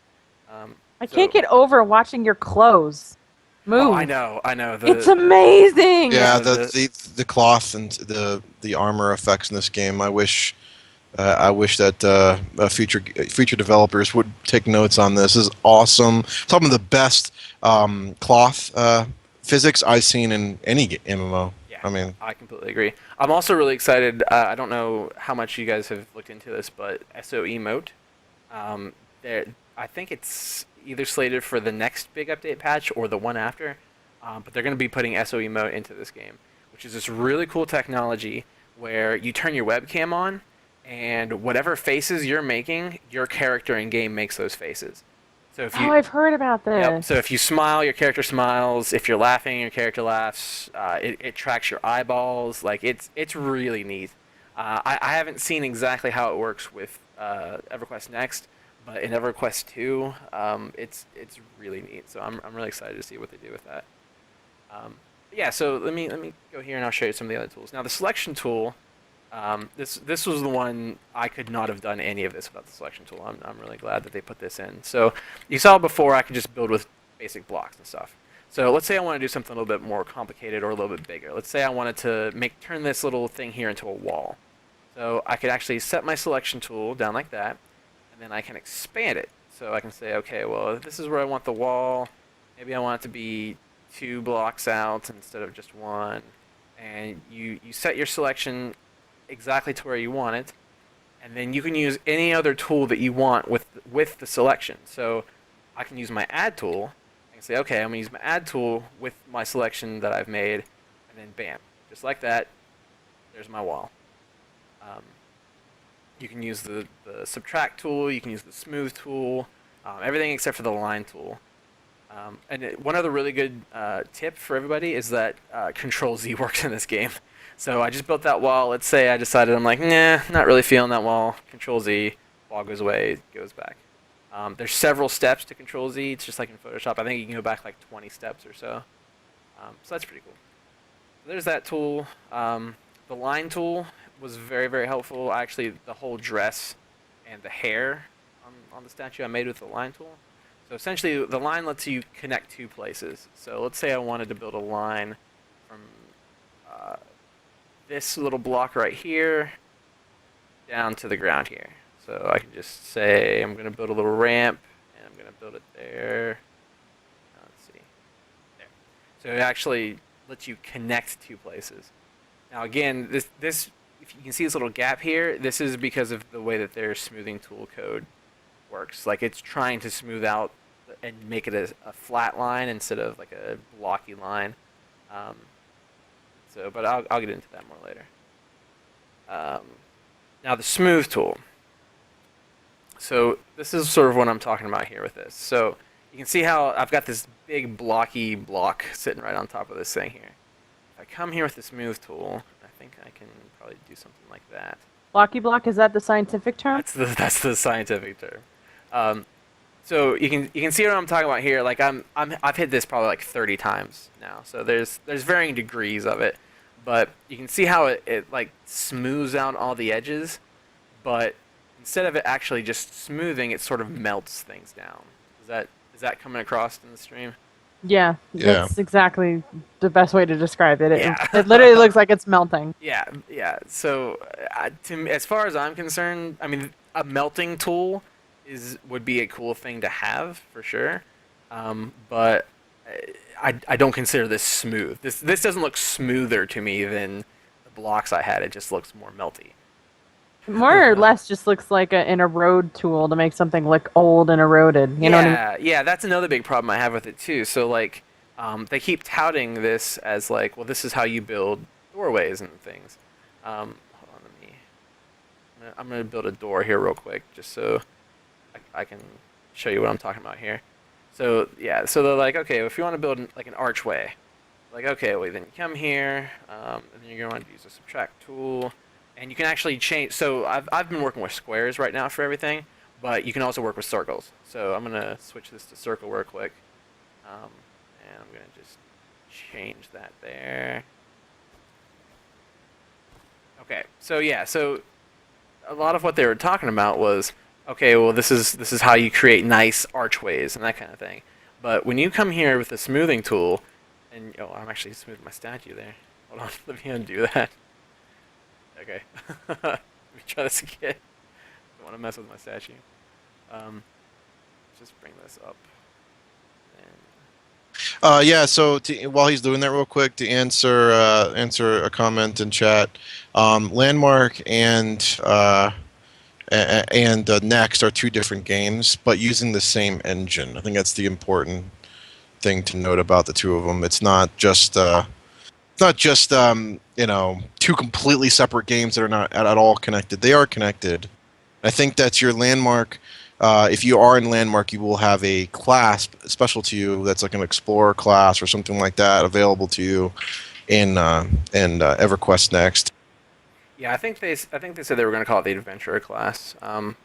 I can't get over watching your clothes move. Oh, I know. It's amazing. Yeah, the- the cloth and the armor effects in this game. I wish that future developers would take notes on this. This is awesome. Some of the best cloth physics I've seen in any MMO. Yeah, I mean, I completely agree. I'm also really excited. I don't know how much you guys have looked into this, but SOE mode, there, I think it's either slated for the next big update patch or the one after. But they're going to be putting SOE mode into this game, which is this really cool technology where you turn your webcam on, and whatever faces you're making, your character in game makes those faces. So if you, I've heard about this. Yep. So if you smile, your character smiles. If you're laughing, your character laughs. It tracks your eyeballs. Like it's really neat. I haven't seen exactly how it works with EverQuest Next, but in EverQuest 2, it's really neat. So I'm really excited to see what they do with that. Yeah. So let me go here and I'll show you some of the other tools. Now the selection tool. This was the one I could not have done any of this without the selection tool. I'm really glad that they put this in. So you saw before I could just build with basic blocks and stuff. So let's say I want to do something a little bit more complicated or a little bit bigger. Let's say I wanted to turn this little thing here into a wall. So I could actually set my selection tool down like that, and then I can expand it. So I can say, okay, well, this is where I want the wall. Maybe I want it to be 2 blocks out instead of just 1. And you set your selection exactly to where you want it, and then you can use any other tool that you want with the selection. So I can use my add tool. I can say, okay, I'm gonna use my add tool with my selection that I've made, and then bam, just like that, there's my wall. You can use the subtract tool, you can use the smooth tool, everything except for the line tool. One other really good tip for everybody is that Control Z works in this game. So I just built that wall. Let's say I decided I'm like, nah, not really feeling that wall. Control Z, wall goes away, goes back. There's several steps to Control Z. It's just like in Photoshop. I think you can go back like 20 steps or so. So that's pretty cool. So there's that tool. The line tool was very, very helpful. Actually, the whole dress and the hair on the statue I made with the line tool. So essentially, the line lets you connect 2 places. So let's say I wanted to build a line from this little block right here down to the ground here. So I can just say I'm going to build a little ramp, and I'm going to build it there. Let's see. There. So it actually lets you connect 2 places. Now again, this if you can see this little gap here, this is because of the way that their smoothing tool code works. Like it's trying to smooth out and make it a flat line instead of like a blocky line. But I'll get into that more later. Now the smooth tool. So this is sort of what I'm talking about here with this. So you can see how I've got this big blocky block sitting right on top of this thing here. If I come here with the smooth tool, I think I can probably do something like that. Blocky block, is that the scientific term? That's the scientific term. So you can see what I'm talking about here. Like I've hit this probably like 30 times now. So there's varying degrees of it, but you can see how it like smooths out all the edges, but instead of it actually just smoothing, it sort of melts things down. Is that coming across in the stream? Yeah, Yeah. that's exactly the best way to describe it. Yeah. It literally looks like it's melting. Yeah. So as far as I'm concerned, I mean, a melting tool would be a cool thing to have for sure, but I don't consider this smooth. This doesn't look smoother to me than the blocks I had. It just looks more melty. More or less just looks like an erode tool to make something look old and eroded. You know what I mean? Yeah, that's another big problem I have with it too. So like, they keep touting this as like, well, this is how you build doorways and things. Hold on, I'm gonna build a door here real quick, just so I can show you what I'm talking about here. So yeah, so they're like, okay, if you want to build like an archway, like okay, well then you come here, and then you're gonna want to use a subtract tool. And you can actually change. So I've been working with squares right now for everything, but you can also work with circles. So I'm gonna switch this to circle real quick, and I'm gonna just change that there. Okay. So yeah. So a lot of what they were talking about was okay, well this is how you create nice archways and that kind of thing. But when you come here with the smoothing tool, and I'm actually smoothing my statue there. Hold on, let me undo that. Okay, let me try this again. Don't want to mess with my statue. Just bring this up. Yeah. So while he's doing that, real quick, to answer a comment in chat, Landmark and Next are two different games, but using the same engine. I think that's the important thing to note about the two of them. It's not just two completely separate games that are not at all connected. They are connected. I think that's your Landmark. If you are in Landmark, you will have a class special to you that's like an Explorer class or something like that available to you in EverQuest Next. Yeah, I think they said they were going to call it the Adventurer class,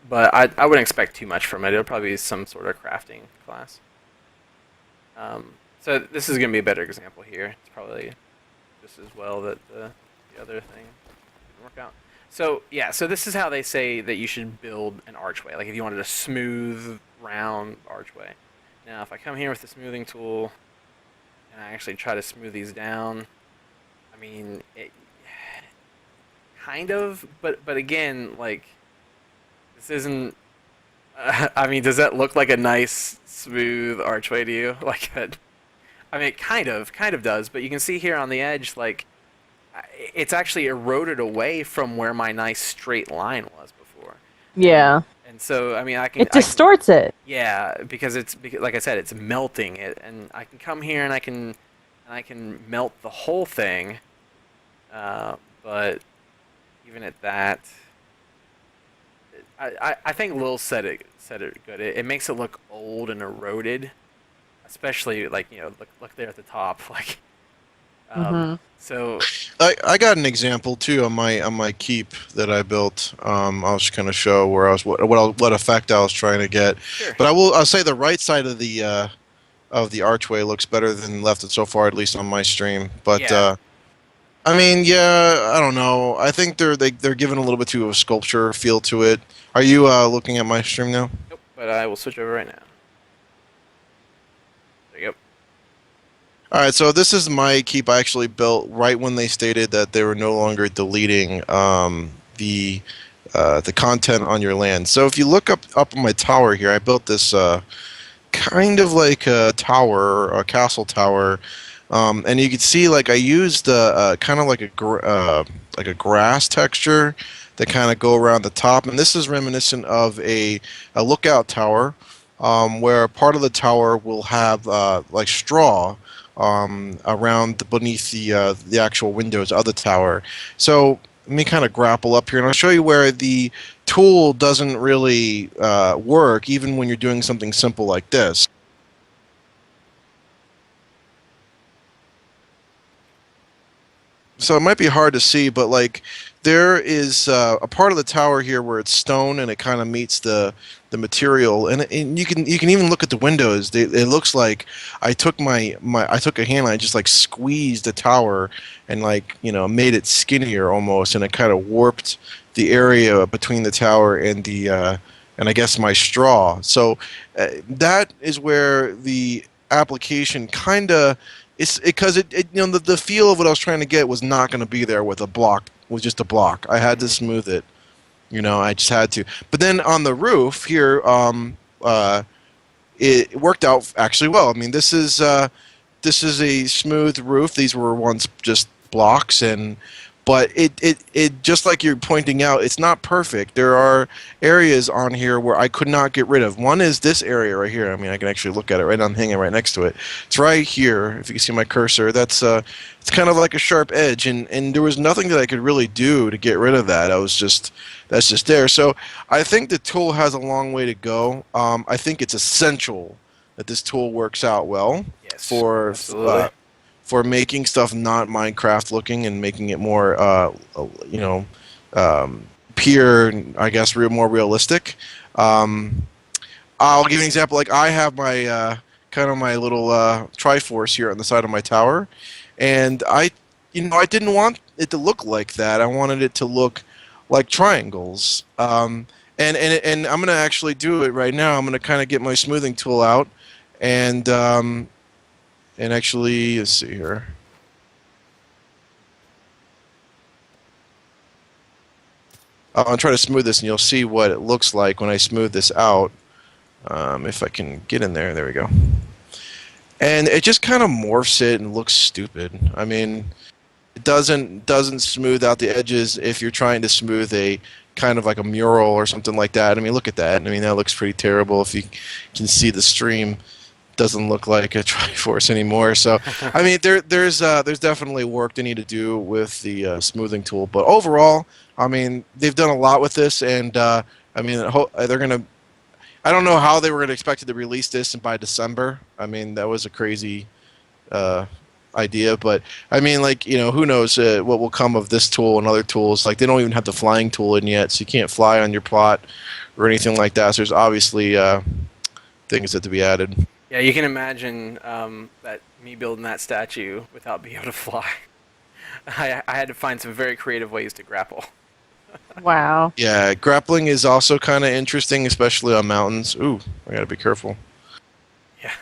but I wouldn't expect too much from it. It'll probably be some sort of crafting class. So this is going to be a better example here. It's probably just as well that the other thing didn't work out. So yeah, so this is how they say that you should build an archway. Like if you wanted a smooth, round archway. Now if I come here with the smoothing tool and I actually try to smooth these down, I mean, kind of, but again, like, this isn't. I mean, does that look like a nice, smooth archway to you? Like, I mean, it kind of does. But you can see here on the edge, like, it's actually eroded away from where my nice straight line was before. Yeah. And so, I mean, I can. It distorts it. Yeah, because like I said, it's melting it, and I can come here and I can melt the whole thing, but even at that, I think Lil said it good. It makes it look old and eroded, especially like look there at the top, like. So I got an example too on my keep that I built. I'll just kind of show where I was what effect I was trying to get. Sure. But I'll say the right side of the archway looks better than left so far, at least on my stream. But Yeah. I mean, yeah, I don't know. I think they're giving a little bit too of a sculpture feel to it. Are you looking at my stream now? Nope, but I will switch over right now. There you go. All right, so this is my keep I actually built right when they stated that they were no longer deleting the content on your land. So if you look up on my tower here, I built this kind of like a tower, a castle tower, and you can see like I used kind of like a grass texture that kind of go around the top, and this is reminiscent of a lookout tower, where part of the tower will have like straw around beneath the actual windows of the tower. So let me kind of grapple up here, and I'll show you where the tool doesn't really work, even when you're doing something simple like this. So it might be hard to see, but like there is a part of the tower here where it's stone and it kind of meets the material, and you can even look at the windows. It looks like I took I took a hand and I just like squeezed the tower and like made it skinnier almost, and it kind of warped the area between the tower and the and I guess my straw. So that is where the application kind of. It's because the feel of what I was trying to get was not going to be there with just a block. I had to smooth it, I just had to. But then on the roof here, it worked out actually well. I mean, this is a smooth roof. These were once just blocks, but it just like you're pointing out, it's not perfect. There are areas on here where I could not get rid of. One is this area right here. I mean, I can actually look at it right. I'm hanging right next to it. It's right here. If you can see my cursor, that's it's kind of like a sharp edge, and there was nothing that I could really do to get rid of that. That's just there. So I think the tool has a long way to go. I think it's essential that this tool works out well. Yes, for absolutely. For making stuff not Minecraft looking and making it more, pure, I guess, more realistic. I'll give you an example. Like I have my kind of my little Triforce here on the side of my tower, and I didn't want it to look like that. I wanted it to look like triangles. And I'm gonna actually do it right now. I'm gonna kind of get my smoothing tool out, and actually let's see here. I'll try to smooth this, and you'll see what it looks like when I smooth this out. If I can get in there, there we go. And it just kind of morphs it and looks stupid. I mean, it doesn't smooth out the edges if you're trying to smooth a kind of like a mural or something like that. I mean, look at that. I mean, that looks pretty terrible. If you can see the stream, doesn't look like a Triforce anymore. So, I mean, there's definitely work they need to do with the smoothing tool. But overall, I mean, they've done a lot with this, and I mean, they're gonna. I don't know how they were gonna expect to release this by December. I mean, that was a crazy idea, but I mean, like, you know, who knows what will come of this tool and other tools. Like, they don't even have the flying tool in yet, so you can't fly on your plot or anything like that. So there's obviously things that to be added. Yeah, you can imagine that me building that statue without being able to fly. I had to find some very creative ways to grapple. Wow. Yeah, grappling is also kind of interesting, especially on mountains. Ooh, I gotta be careful. Yeah.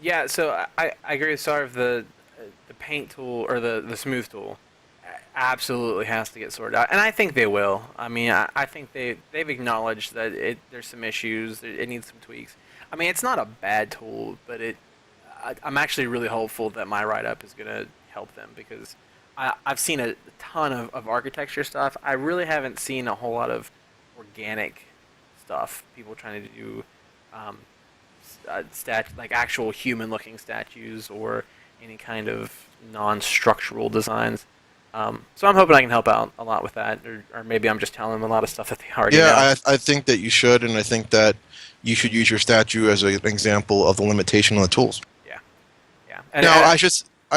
Yeah, so I agree with Sarv. The paint tool or the smooth tool absolutely has to get sorted out, and I think they will. I mean, I think they've acknowledged that there's some issues. It needs some tweaks. I mean, it's not a bad tool, but I'm actually really hopeful that my write-up is going to help them, because I've seen a ton of architecture stuff. I really haven't seen a whole lot of organic stuff. People trying to do like actual human-looking statues or any kind of non-structural designs. So I'm hoping I can help out a lot with that, or maybe I'm just telling them a lot of stuff that they already know. Yeah, I think that you should, and I think that you should use your statue as an example of the limitation on the tools. Yeah, yeah. And, Now, I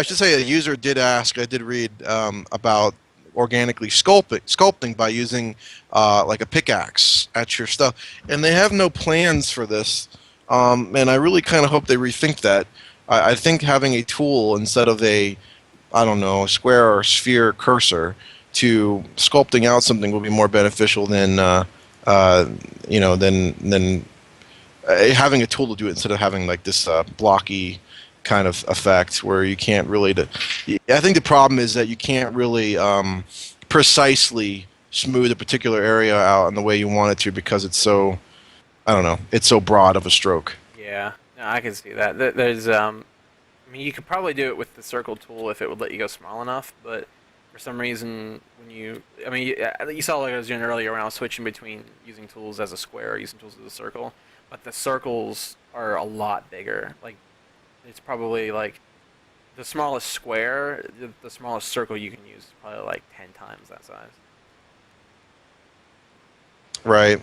should say a user did ask. I did read about organically sculpting by using like a pickaxe at your stuff, and they have no plans for this. And I really kind of hope they rethink that. I think having a tool instead of a, I don't know, square or sphere cursor to sculpting out something will be more beneficial than you know, than having a tool to do it instead of having like this blocky kind of effect where you can't really. I think the problem is that you can't really precisely smooth a particular area out in the way you want it to, because it's so, I don't know, it's so broad of a stroke. Yeah, no, I can see that. There's, I mean, you could probably do it with the circle tool if it would let you go small enough, but for some reason, I mean, you saw like I was doing earlier when I was switching between using tools as a square or using tools as a circle, but the circles are a lot bigger. Like, it's probably like the smallest square, the smallest circle you can use is probably like 10 times that size. Right.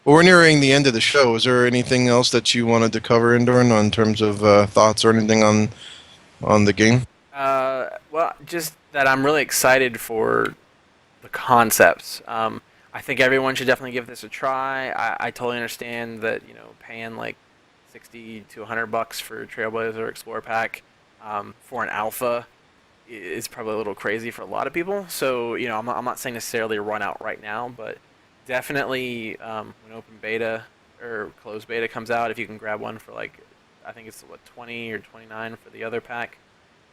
Well, we're nearing the end of the show. Is there anything else that you wanted to cover, Indorn, in terms of thoughts or anything on the game? Well, just that I'm really excited for the concepts. I think everyone should definitely give this a try. I totally understand that, you know, paying like $60 to $100 for Trailblazer Explorer Pack for an alpha is probably a little crazy for a lot of people. So, you know, I'm not saying necessarily run out right now, but definitely when open beta or closed beta comes out, if you can grab one for like, I think it's what, 20 or 29 for the other pack,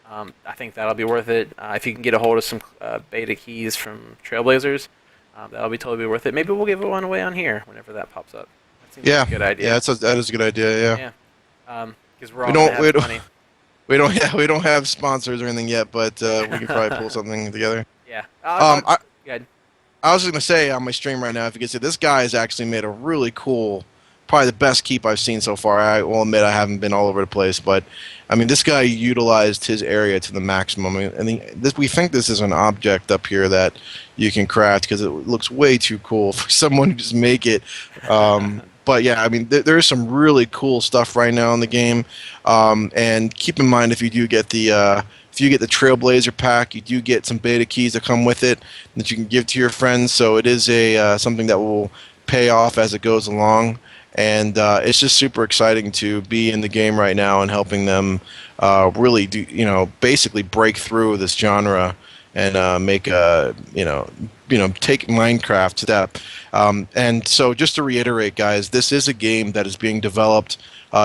I think that'll be worth it. If you can get a hold of some beta keys from Trailblazers, that'll be totally worth it. Maybe we'll give one away on here whenever that pops up. That seems like a good idea. Yeah, that is a good idea. Yeah. Yeah. Because we're all gonna have money. We don't have sponsors or anything yet, but we can probably pull something together. Yeah. Good. I was just gonna say on my stream right now, if you could see, this guy has actually made a really cool, probably the best keep I've seen so far. I will admit I haven't been all over the place, but I mean, this guy utilized his area to the maximum. I mean, we think this is an object up here that you can craft because it looks way too cool for someone to just make it. But yeah, I mean, there's some really cool stuff right now in the game. And keep in mind, if you do get the Trailblazer pack, you do get some beta keys that come with it that you can give to your friends. So it is something that will pay off as it goes along. And it's just super exciting to be in the game right now and helping them really do, basically break through this genre and make take Minecraft to that. And so just to reiterate, guys, this is a game that is being developed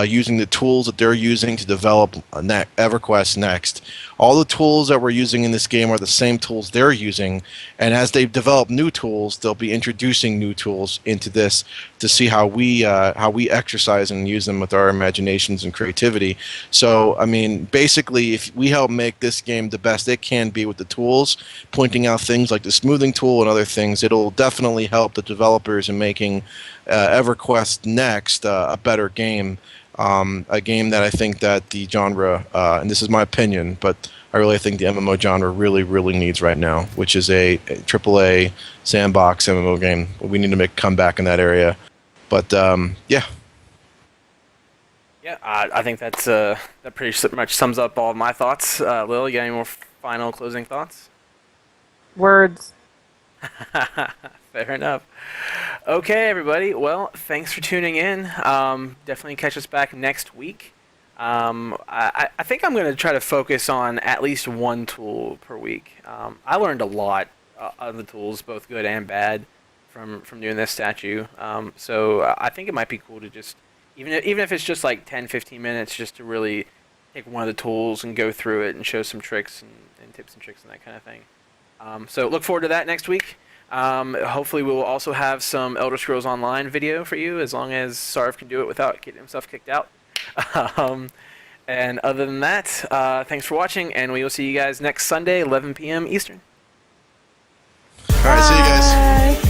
using the tools that they're using to develop EverQuest Next. All the tools that we're using in this game are the same tools they're using, and as they develop new tools, they'll be introducing new tools into this to see how we exercise and use them with our imaginations and creativity. So, I mean, basically, if we help make this game the best it can be with the tools, pointing out things like the smoothing tool and other things, it'll definitely help the developers in making EverQuest Next a better game. A game that I think that the genre, and this is my opinion, but I really think the MMO genre really, really needs right now, which is a AAA sandbox MMO game. We need to make a comeback in that area. But, yeah. Yeah, I think that pretty much sums up all of my thoughts. Lil, you got any more final closing thoughts? Words. Fair enough. Okay, everybody. Well, thanks for tuning in. Definitely catch us back next week. I think I'm going to try to focus on at least one tool per week. I learned a lot of the tools, both good and bad, from doing this statue. So I think it might be cool to just, even if it's just like 10, 15 minutes, just to really take one of the tools and go through it and show some tricks and tips and tricks and that kind of thing. So look forward to that next week. Hopefully we will also have some Elder Scrolls Online video for you, as long as Sarv can do it without getting himself kicked out. And other than that, thanks for watching, and we will see you guys next Sunday, 11 p.m. Eastern. All right, see you guys.